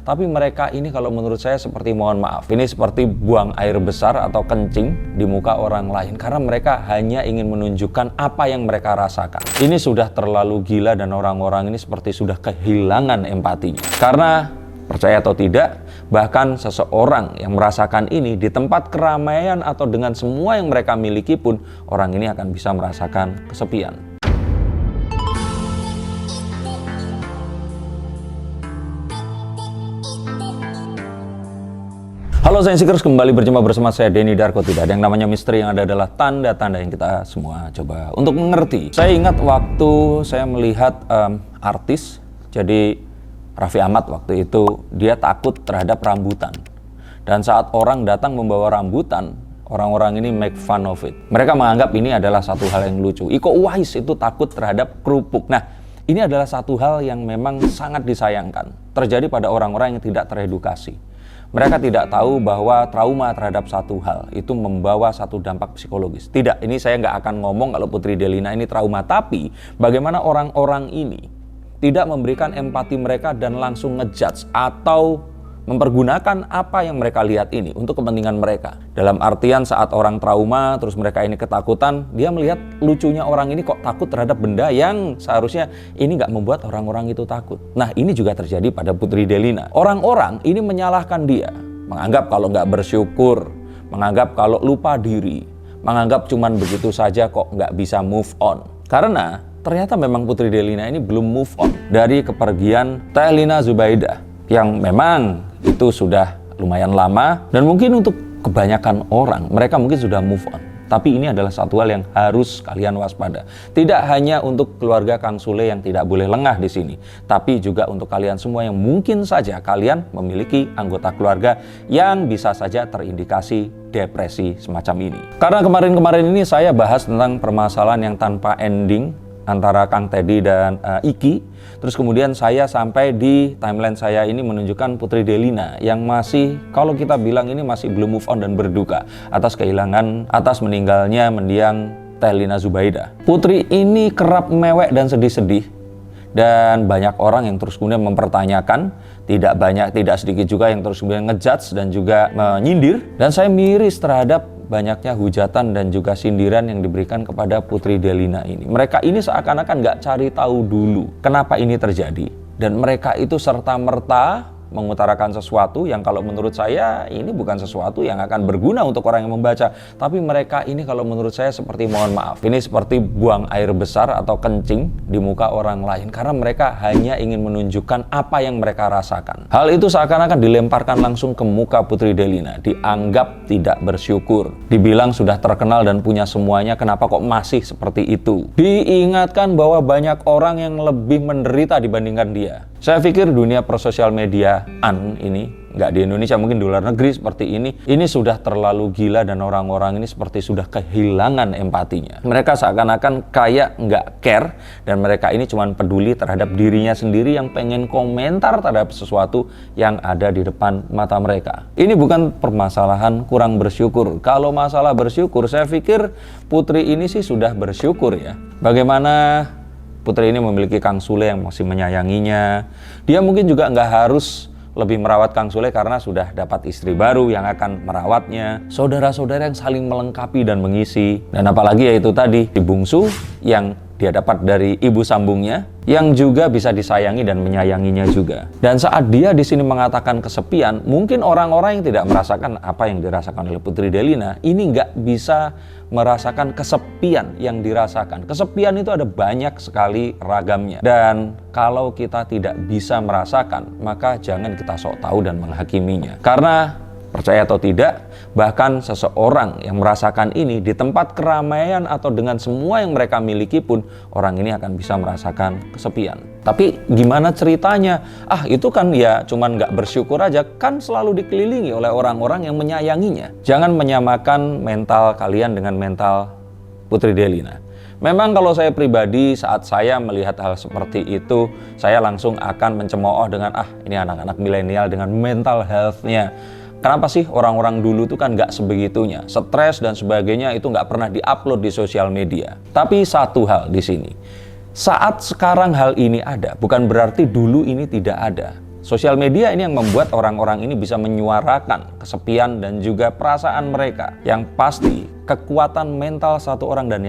Tapi mereka ini kalau menurut saya seperti, mohon maaf, ini seperti buang air besar atau kencing di muka orang lain. Karena mereka hanya ingin menunjukkan apa yang mereka rasakan. Ini sudah terlalu gila dan orang-orang ini seperti sudah kehilangan empatinya. Karena percaya atau tidak, bahkan seseorang yang merasakan ini di tempat keramaian atau dengan semua yang mereka miliki pun, orang ini akan bisa merasakan kesepian. Halo Science Seekers, kembali berjumpa bersama saya Denny Darko. Tidak ada yang namanya misteri, yang ada adalah tanda-tanda yang kita semua coba untuk mengerti. Saya ingat waktu saya melihat artis, jadi Raffi Ahmad waktu itu, dia takut terhadap rambutan. Dan saat orang datang membawa rambutan, orang-orang ini make fun of it. Mereka menganggap ini adalah satu hal yang lucu. Iko Uwais itu takut terhadap kerupuk. Nah, ini adalah satu hal yang memang sangat disayangkan. Terjadi pada orang-orang yang tidak teredukasi. Mereka tidak tahu bahwa trauma terhadap satu hal itu membawa satu dampak psikologis. Tidak, ini saya nggak akan ngomong kalau Putri Delina ini trauma. Tapi bagaimana orang-orang ini tidak memberikan empati mereka dan langsung ngejudge atau mempergunakan apa yang mereka lihat ini untuk kepentingan mereka. Dalam artian saat orang trauma, terus mereka ini ketakutan, dia melihat lucunya orang ini kok takut terhadap benda yang seharusnya ini nggak membuat orang-orang itu takut. Nah, ini juga terjadi pada Putri Delina. Orang-orang ini menyalahkan dia, menganggap kalau nggak bersyukur, menganggap kalau lupa diri, menganggap cuman begitu saja kok nggak bisa move on. Karena ternyata memang Putri Delina ini belum move on dari kepergian Teh Lina Zubaidah, yang memang itu sudah lumayan lama dan mungkin untuk kebanyakan orang mereka mungkin sudah move on. Tapi ini adalah satu hal yang harus kalian waspada. Tidak hanya untuk keluarga Kang Sule yang tidak boleh lengah di sini, tapi juga untuk kalian semua yang mungkin saja kalian memiliki anggota keluarga yang bisa saja terindikasi depresi semacam ini. Karena kemarin-kemarin ini saya bahas tentang permasalahan yang tanpa ending antara Kang Teddy dan Iki. Terus kemudian saya sampai di timeline saya ini menunjukkan Putri Delina yang masih, kalau kita bilang ini masih belum move on dan berduka atas kehilangan, atas meninggalnya mendiang Teh Lina Zubaidah. Putri ini kerap mewek dan sedih-sedih. Dan banyak orang yang terus kemudian mempertanyakan, tidak sedikit juga yang terus kemudian ngejudge dan juga menyindir. Dan saya miris terhadap banyaknya hujatan dan juga sindiran yang diberikan kepada Putri Delina ini. Mereka ini seakan-akan nggak cari tahu dulu kenapa ini terjadi. Dan mereka itu serta-merta mengutarakan sesuatu yang kalau menurut saya ini bukan sesuatu yang akan berguna untuk orang yang membaca. Tapi mereka ini kalau menurut saya seperti, mohon maaf, ini seperti buang air besar atau kencing di muka orang lain. Karena mereka hanya ingin menunjukkan apa yang mereka rasakan. Hal itu seakan-akan dilemparkan langsung ke muka Putri Delina. Dianggap tidak bersyukur. Dibilang sudah terkenal dan punya semuanya, kenapa kok masih seperti itu? Diingatkan bahwa banyak orang yang lebih menderita dibandingkan dia. Saya pikir dunia persosial mediaan ini, nggak di Indonesia, mungkin di luar negeri seperti ini sudah terlalu gila dan orang-orang ini seperti sudah kehilangan empatinya. Mereka seakan-akan kayak nggak care dan mereka ini cuma peduli terhadap dirinya sendiri yang pengen komentar terhadap sesuatu yang ada di depan mata mereka. Ini bukan permasalahan kurang bersyukur. Kalau masalah bersyukur, saya pikir Putri ini sih sudah bersyukur ya. Bagaimana Putri ini memiliki Kang Sule yang masih menyayanginya. Dia mungkin juga nggak harus lebih merawat Kang Sule karena sudah dapat istri baru yang akan merawatnya. Saudara-saudara yang saling melengkapi dan mengisi. Dan apalagi yaitu tadi, di bungsu yang dia dapat dari ibu sambungnya yang juga bisa disayangi dan menyayanginya juga. Dan saat dia di sini mengatakan kesepian, mungkin orang-orang yang tidak merasakan apa yang dirasakan oleh Putri Delina ini nggak bisa merasakan kesepian yang dirasakan. Kesepian itu ada banyak sekali ragamnya. Dan kalau kita tidak bisa merasakan, maka jangan kita sok tahu dan menghakiminya. Karena percaya atau tidak, bahkan seseorang yang merasakan ini di tempat keramaian atau dengan semua yang mereka miliki pun, orang ini akan bisa merasakan kesepian. Tapi gimana ceritanya? Itu kan ya cuman nggak bersyukur aja, kan selalu dikelilingi oleh orang-orang yang menyayanginya. Jangan menyamakan mental kalian dengan mental Putri Delina. Memang kalau saya pribadi saat saya melihat hal seperti itu, saya langsung akan mencemooh dengan ini anak-anak milenial dengan mental health-nya. Kenapa sih orang-orang dulu tuh kan nggak sebegitunya, stres dan sebagainya itu nggak pernah diupload di sosial media. Tapi satu hal di sini, saat sekarang hal ini ada, bukan berarti dulu ini tidak ada. Sosial media ini yang membuat orang-orang ini bisa menyuarakan kesepian dan juga perasaan mereka. Yang pasti kekuatan mental satu orang dan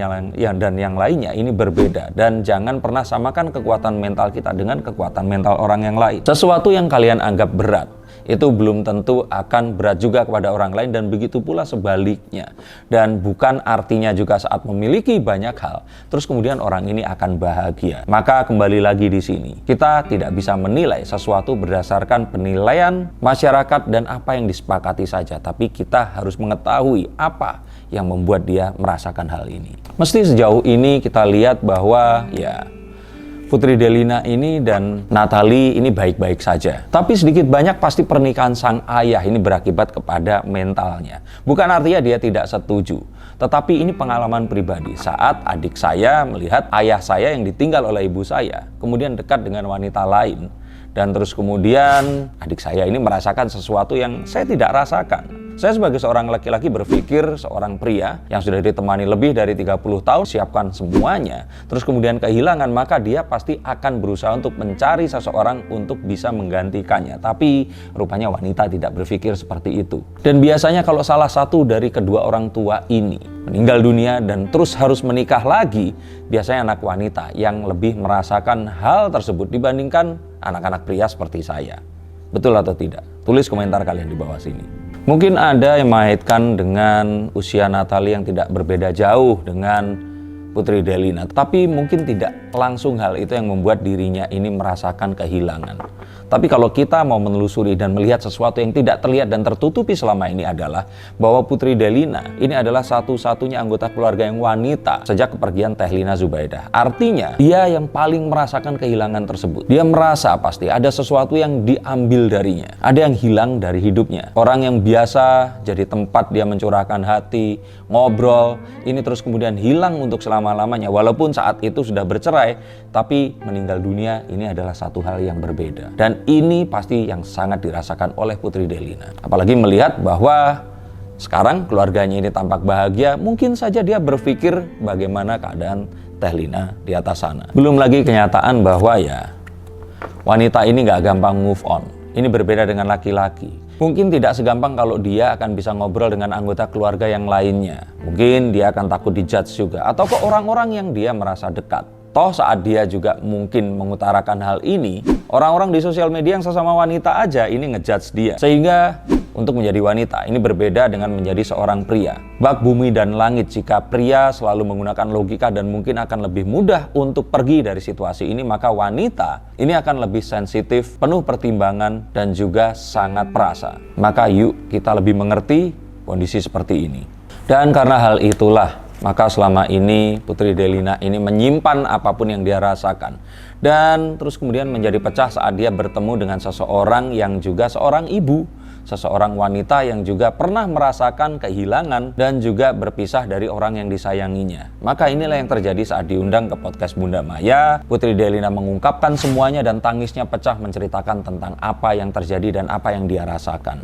yang lainnya ini berbeda, dan jangan pernah samakan kekuatan mental kita dengan kekuatan mental orang yang lain. Sesuatu yang kalian anggap berat itu belum tentu akan berat juga kepada orang lain, dan begitu pula sebaliknya. Dan bukan artinya juga saat memiliki banyak hal terus kemudian orang ini akan bahagia. Maka kembali lagi di sini, kita tidak bisa menilai sesuatu berdasarkan penilaian masyarakat dan apa yang disepakati saja, tapi kita harus mengetahui apa yang membuat dia merasakan hal ini. Mesti sejauh ini kita lihat bahwa ya Putri Delina ini dan Natalie ini baik-baik saja. Tapi sedikit banyak pasti pernikahan sang ayah ini berakibat kepada mentalnya. Bukan artinya dia tidak setuju, tetapi ini pengalaman pribadi. Saat adik saya melihat ayah saya yang ditinggal oleh ibu saya, kemudian dekat dengan wanita lain, dan terus kemudian adik saya ini merasakan sesuatu yang saya tidak rasakan. Saya sebagai seorang laki-laki berpikir seorang pria yang sudah ditemani lebih dari 30 tahun, siapkan semuanya, terus kemudian kehilangan, maka dia pasti akan berusaha untuk mencari seseorang untuk bisa menggantikannya. Tapi rupanya wanita tidak berpikir seperti itu. Dan biasanya kalau salah satu dari kedua orang tua ini meninggal dunia dan terus harus menikah lagi, biasanya anak wanita yang lebih merasakan hal tersebut dibandingkan anak-anak pria seperti saya. Betul atau tidak? Tulis komentar kalian di bawah sini. Mungkin ada yang mengaitkan dengan usia Natalie yang tidak berbeda jauh dengan Putri Delina, tapi mungkin tidak langsung hal itu yang membuat dirinya ini merasakan kehilangan. Tapi kalau kita mau menelusuri dan melihat sesuatu yang tidak terlihat dan tertutupi selama ini adalah bahwa Putri Delina ini adalah satu-satunya anggota keluarga yang wanita sejak kepergian Teh Lina Zubaidah. Artinya dia yang paling merasakan kehilangan tersebut. Dia merasa pasti ada sesuatu yang diambil darinya, ada yang hilang dari hidupnya. Orang yang biasa jadi tempat dia mencurahkan hati, ngobrol, ini terus kemudian hilang untuk selama-lamanya. Walaupun saat itu sudah bercerai, tapi meninggal dunia ini adalah satu hal yang berbeda. Dan ini pasti yang sangat dirasakan oleh Putri Delina. Apalagi melihat bahwa sekarang keluarganya ini tampak bahagia, mungkin saja dia berpikir bagaimana keadaan Teh Lina di atas sana. Belum lagi kenyataan bahwa ya wanita ini gak gampang move on. Ini berbeda dengan laki-laki. Mungkin tidak segampang kalau dia akan bisa ngobrol dengan anggota keluarga yang lainnya. Mungkin dia akan takut dijudge juga, atau ke orang-orang yang dia merasa dekat. Toh saat dia juga mungkin mengutarakan hal ini, orang-orang di sosial media yang sesama wanita aja ini ngejudge dia. Sehingga untuk menjadi wanita ini berbeda dengan menjadi seorang pria. Bak bumi dan langit, jika pria selalu menggunakan logika dan mungkin akan lebih mudah untuk pergi dari situasi ini, maka wanita ini akan lebih sensitif, penuh pertimbangan dan juga sangat perasa. Maka yuk kita lebih mengerti kondisi seperti ini. Dan karena hal itulah maka selama ini Putri Delina ini menyimpan apapun yang dia rasakan. Dan terus kemudian menjadi pecah saat dia bertemu dengan seseorang yang juga seorang ibu. Seseorang wanita yang juga pernah merasakan kehilangan dan juga berpisah dari orang yang disayanginya. Maka inilah yang terjadi saat diundang ke podcast Bunda Maya. Putri Delina mengungkapkan semuanya dan tangisnya pecah menceritakan tentang apa yang terjadi dan apa yang dia rasakan.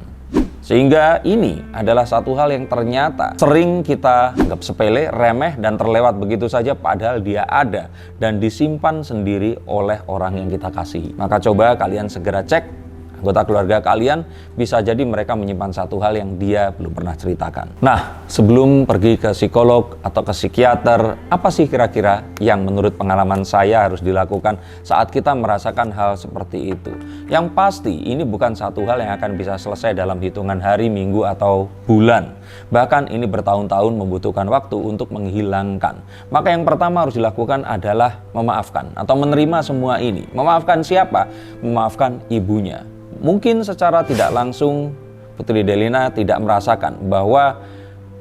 Sehingga ini adalah satu hal yang ternyata sering kita anggap sepele, remeh, dan terlewat begitu saja, padahal dia ada dan disimpan sendiri oleh orang yang kita kasihi. Maka coba kalian segera cek anggota keluarga kalian, bisa jadi mereka menyimpan satu hal yang dia belum pernah ceritakan. Nah, sebelum pergi ke psikolog atau ke psikiater, apa sih kira-kira yang menurut pengalaman saya harus dilakukan saat kita merasakan hal seperti itu? Yang pasti ini bukan satu hal yang akan bisa selesai dalam hitungan hari, minggu, atau bulan. Bahkan ini bertahun-tahun membutuhkan waktu untuk menghilangkan. Maka yang pertama harus dilakukan adalah memaafkan atau menerima semua ini. Memaafkan siapa? Memaafkan ibunya. Mungkin secara tidak langsung Putri Delina tidak merasakan bahwa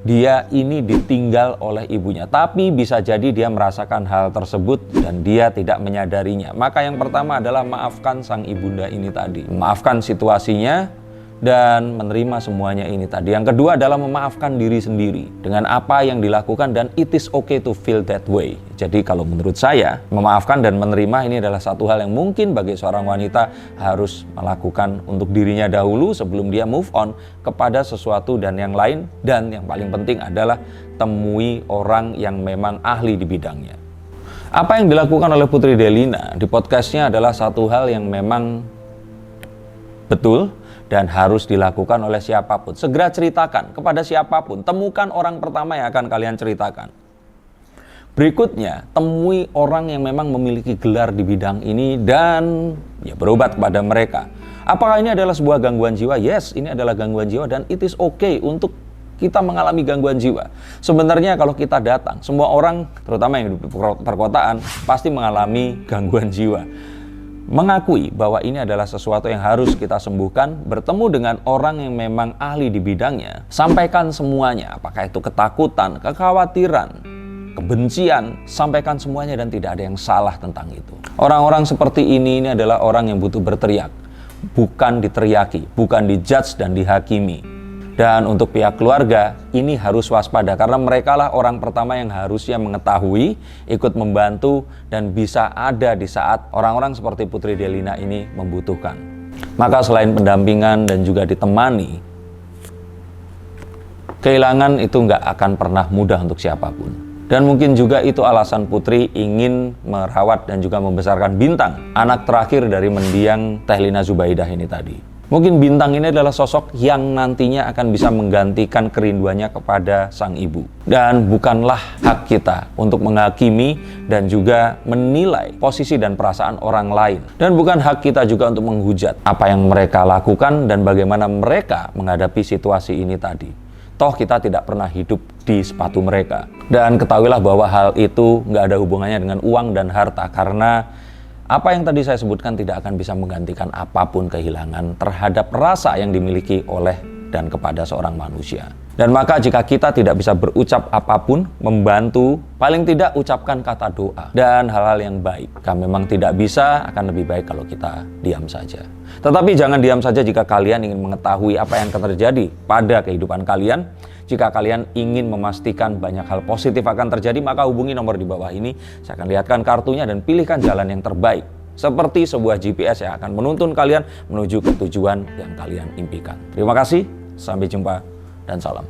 dia ini ditinggal oleh ibunya, tapi bisa jadi dia merasakan hal tersebut dan dia tidak menyadarinya. Maka yang pertama adalah maafkan sang ibunda ini tadi, memaafkan situasinya dan menerima semuanya ini tadi. Yang kedua adalah memaafkan diri sendiri dengan apa yang dilakukan, dan it is okay to feel that way. Jadi kalau menurut saya, memaafkan dan menerima ini adalah satu hal yang mungkin bagi seorang wanita harus melakukan untuk dirinya dahulu sebelum dia move on kepada sesuatu dan yang lain. Dan yang paling penting adalah temui orang yang memang ahli di bidangnya. Apa yang dilakukan oleh Putri Delina di podcastnya adalah satu hal yang memang betul dan harus dilakukan oleh siapapun. Segera ceritakan kepada siapapun. Temukan orang pertama yang akan kalian ceritakan. Berikutnya, temui orang yang memang memiliki gelar di bidang ini dan berobat kepada mereka. Apakah ini adalah sebuah gangguan jiwa? Yes, ini adalah gangguan jiwa dan it is okay untuk kita mengalami gangguan jiwa. Sebenarnya kalau kita datang, semua orang, terutama yang di perkotaan, pasti mengalami gangguan jiwa. Mengakui bahwa ini adalah sesuatu yang harus kita sembuhkan, bertemu dengan orang yang memang ahli di bidangnya, sampaikan semuanya, apakah itu ketakutan, kekhawatiran, kebencian, sampaikan semuanya dan tidak ada yang salah tentang itu. Orang-orang seperti ini adalah orang yang butuh berteriak, bukan diteriaki, bukan dijudge dan dihakimi. Dan untuk pihak keluarga, ini harus waspada karena mereka lah orang pertama yang harusnya mengetahui, ikut membantu, dan bisa ada di saat orang-orang seperti Putri Delina ini membutuhkan. Maka selain pendampingan dan juga ditemani, kehilangan itu nggak akan pernah mudah untuk siapapun. Dan mungkin juga itu alasan Putri ingin merawat dan juga membesarkan Bintang, anak terakhir dari mendiang Teh Lina Zubaidah ini tadi. Mungkin Bintang ini adalah sosok yang nantinya akan bisa menggantikan kerinduannya kepada sang ibu. Dan bukanlah hak kita untuk menghakimi dan juga menilai posisi dan perasaan orang lain. Dan bukan hak kita juga untuk menghujat apa yang mereka lakukan dan bagaimana mereka menghadapi situasi ini tadi. Toh kita tidak pernah hidup di sepatu mereka. Dan ketahuilah bahwa hal itu nggak ada hubungannya dengan uang dan harta, karena apa yang tadi saya sebutkan tidak akan bisa menggantikan apapun kehilangan terhadap rasa yang dimiliki oleh dan kepada seorang manusia. Dan maka jika kita tidak bisa berucap apapun, membantu, paling tidak ucapkan kata doa dan hal-hal yang baik. Jika memang tidak bisa, akan lebih baik kalau kita diam saja. Tetapi jangan diam saja jika kalian ingin mengetahui apa yang akan terjadi pada kehidupan kalian. Jika kalian ingin memastikan banyak hal positif akan terjadi, maka hubungi nomor di bawah ini. Saya akan lihatkan kartunya dan pilihkan jalan yang terbaik. Seperti sebuah GPS yang akan menuntun kalian menuju ke tujuan yang kalian impikan. Terima kasih, sampai jumpa, dan salam.